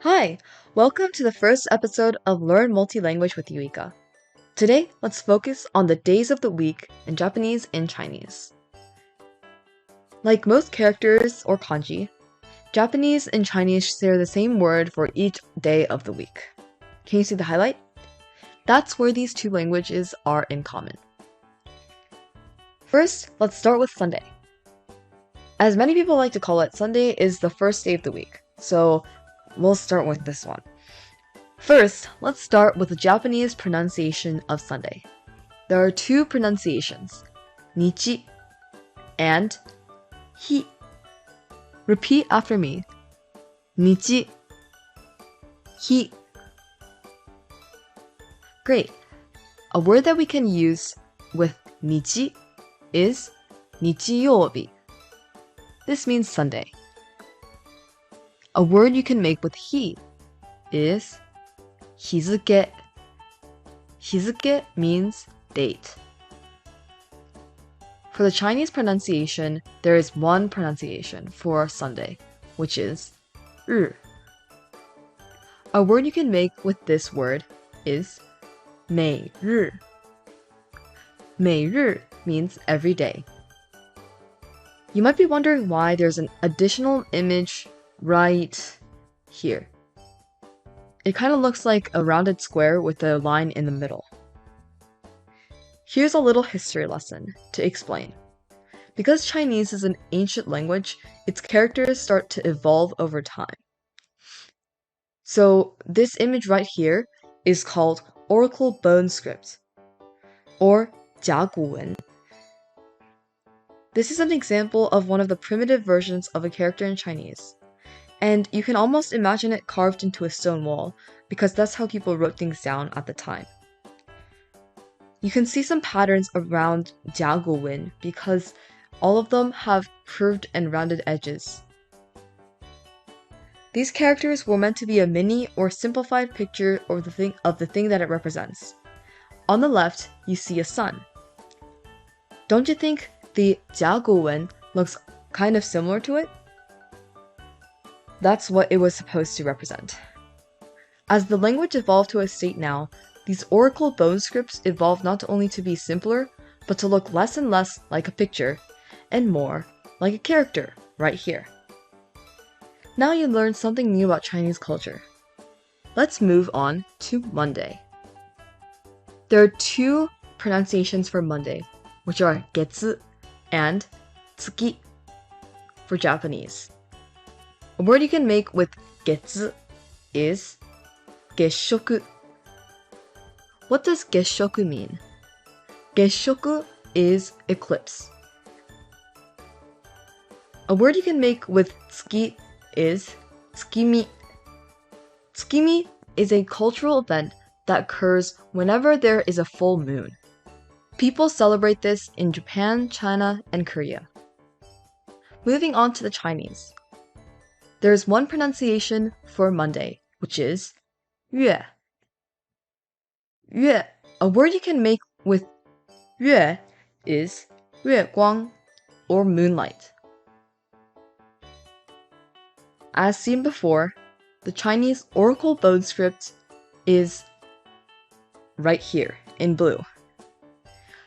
Hi, welcome to the first episode of Learn Multi-Language with Yuika. Today, let's focus on the days of the week in Japanese and Chinese. Like most characters or kanji, Japanese and Chinese share the same word for each day of the week. Can you see the highlight? That's where these two languages are in common. First, let's start with Sunday. As many people like to call it, Sunday is the first day of the week, so we'll start with this one. First, let's start with the Japanese pronunciation of Sunday. There are two pronunciations, nichi and hi. Repeat after me. Nichi, hi. Great. A word that we can use with nichi is nichiyoubi. This means Sunday. A word you can make with hi is hizuke. Hizuke means date. For the Chinese pronunciation, there is one pronunciation for Sunday, which is 日. A word you can make with this word is 每日. 每日 means every day. You might be wondering why there's an additional image right here. It kind of looks like a rounded square with a line in the middle. Here's a little history lesson to explain. Because Chinese is an ancient language, its characters start to evolve over time. So this image right here is called oracle bone script, or 甲骨文. This is an example of one of the primitive versions of a character in Chinese. And you can almost imagine it carved into a stone wall, because that's how people wrote things down at the time. You can see some patterns around 甲骨文because all of them have curved and rounded edges. These characters were meant to be a mini or simplified picture of the thing that it represents. On the left, you see a sun. Don't you think the 甲骨文 looks kind of similar to it? That's what it was supposed to represent. As the language evolved to a state now, these oracle bone scripts evolved not only to be simpler, but to look less and less like a picture, and more like a character, right here. Now you learned something new about Chinese culture. Let's move on to Monday. There are two pronunciations for Monday, which are 月 and 月 for Japanese. A word you can make with 月 is 月食. What does 月食 mean? 月食 is eclipse. A word you can make with 月 is 月見. 月見 is a cultural event that occurs whenever there is a full moon. People celebrate this in Japan, China, and Korea. Moving on to the Chinese. There's one pronunciation for Monday, which is 月. 月, a word you can make with 月 is 月光, or moonlight. As seen before, the Chinese oracle bone script is right here in blue.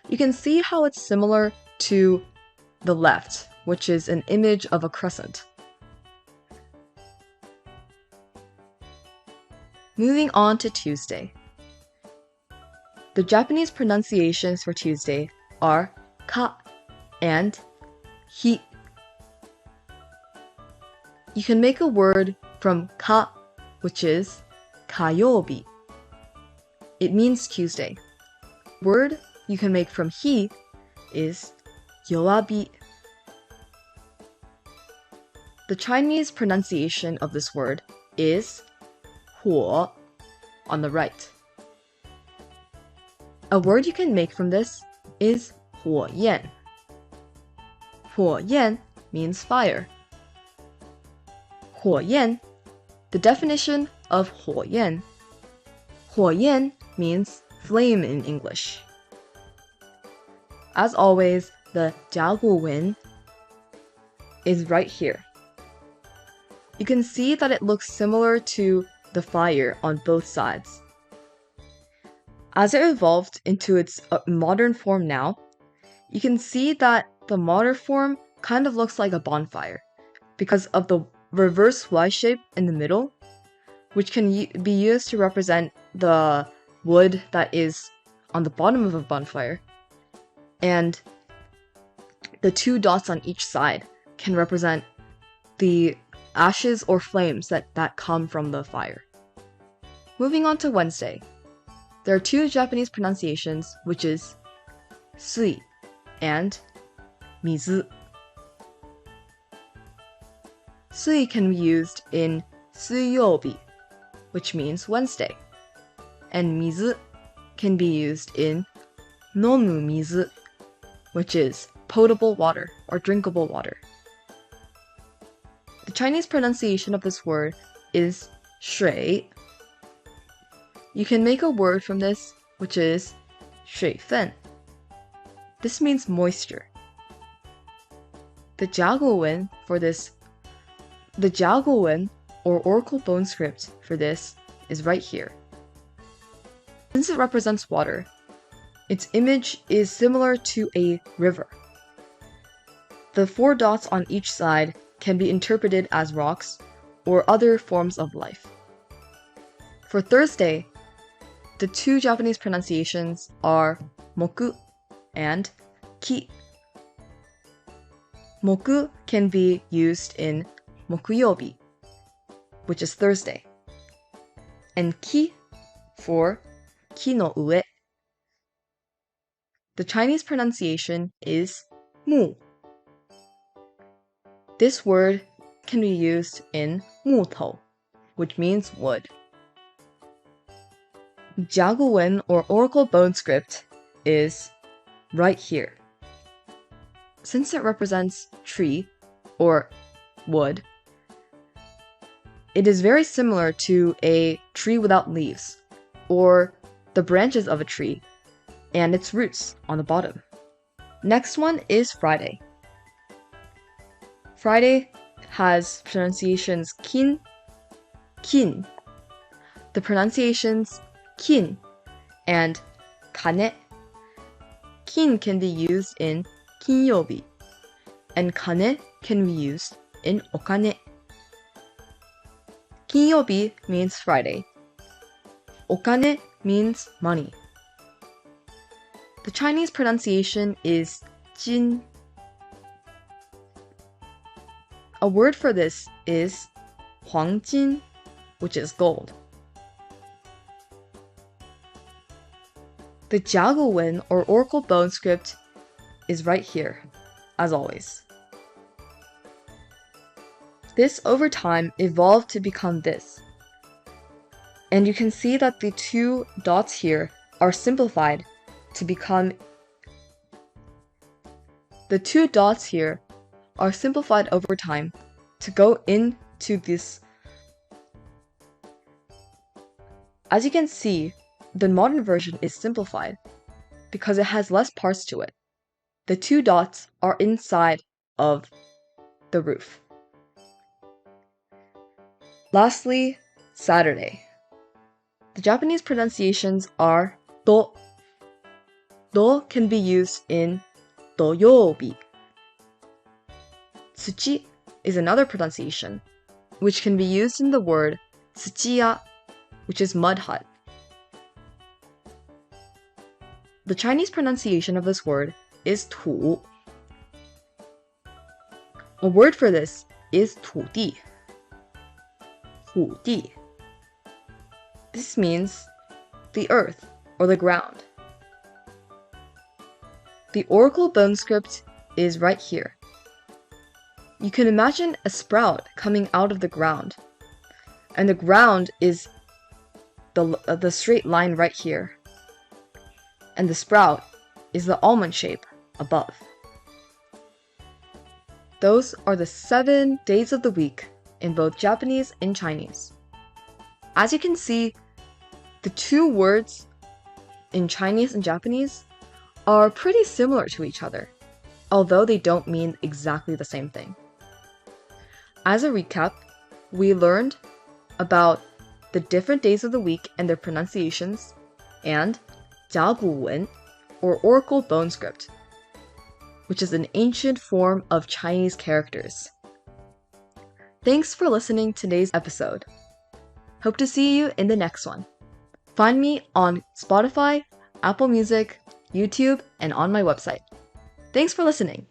You can see how it's similar to the left, which is an image of a crescent. Moving on to Tuesday. The Japanese pronunciations for Tuesday are ka and hi. You can make a word from ka, which is kayoubi. It means Tuesday. Word you can make from hi is yoabi. The Chinese pronunciation of this word is 火 on the right. A word you can make from this is 火焰. 火焰 means fire. 火焰, the definition of 火焰. 火焰 means flame in English. As always, the 甲骨文 is right here. you can see that it looks similar to the fire on both sides. As it evolved into its modern form now, you can see that the modern form kind of looks like a bonfire because of the reverse Y shape in the middle, which can be used to represent the wood that is on the bottom of a bonfire, and the two dots on each side can represent the ashes or flames that come from the fire. Moving on to Wednesday, there are two Japanese pronunciations, which is sui and mizu. Sui can be used in suiyoubi, which means Wednesday, and mizu can be used in nomu mizu, which is potable water or drinkable water. The Chinese pronunciation of this word is shui. You can make a word from this, which is 水分. This means moisture. The Jiaguwen or oracle bone script for this is right here. Since it represents water, its image is similar to a river. The four dots on each side can be interpreted as rocks or other forms of life. For Thursday, the two Japanese pronunciations are moku and ki. Moku can be used in mokuyobi, which is Thursday, and ki for ki no ue. The Chinese pronunciation is mu. This word can be used in 木头, which means wood. Jiaguwen or oracle bone script is right here. Since it represents tree or wood, it is very similar to a tree without leaves or the branches of a tree and its roots on the bottom. Next one is Friday. Friday has pronunciations kin, kin. The pronunciations kin and kane. Kin can be used in kinyoubi, and kane can be used in okane. Kinyoubi means Friday. Okane means money. The Chinese pronunciation is jin. A word for this is huangjin, which is gold. The Jiaguwen or oracle bone script is right here, as always. This over time evolved to become this. And you can see that the two dots here are simplified to become over time to go into this. As you can see, the modern version is simplified because it has less parts to it. The two dots are inside of the roof. Lastly, Saturday. The Japanese pronunciations are do. Do can be used in doyoubi. Tsuchi is another pronunciation, which can be used in the word tsuchiya, which is mud hut. The Chinese pronunciation of this word is tu. A word for this is 土地. 土地. This means the earth or the ground. The oracle bone script is right here. You can imagine a sprout coming out of the ground, and the ground is the straight line right here, and the sprout is the almond shape above. Those are the 7 days of the week in both Japanese and Chinese. As you can see, the two words in Chinese and Japanese are pretty similar to each other, although they don't mean exactly the same thing. As a recap, we learned about the different days of the week and their pronunciations, and 甲骨文, or Oracle Bone Script, which is an ancient form of Chinese characters. Thanks for listening to today's episode. Hope to see you in the next one. Find me on Spotify, Apple Music, YouTube, and on my website. Thanks for listening.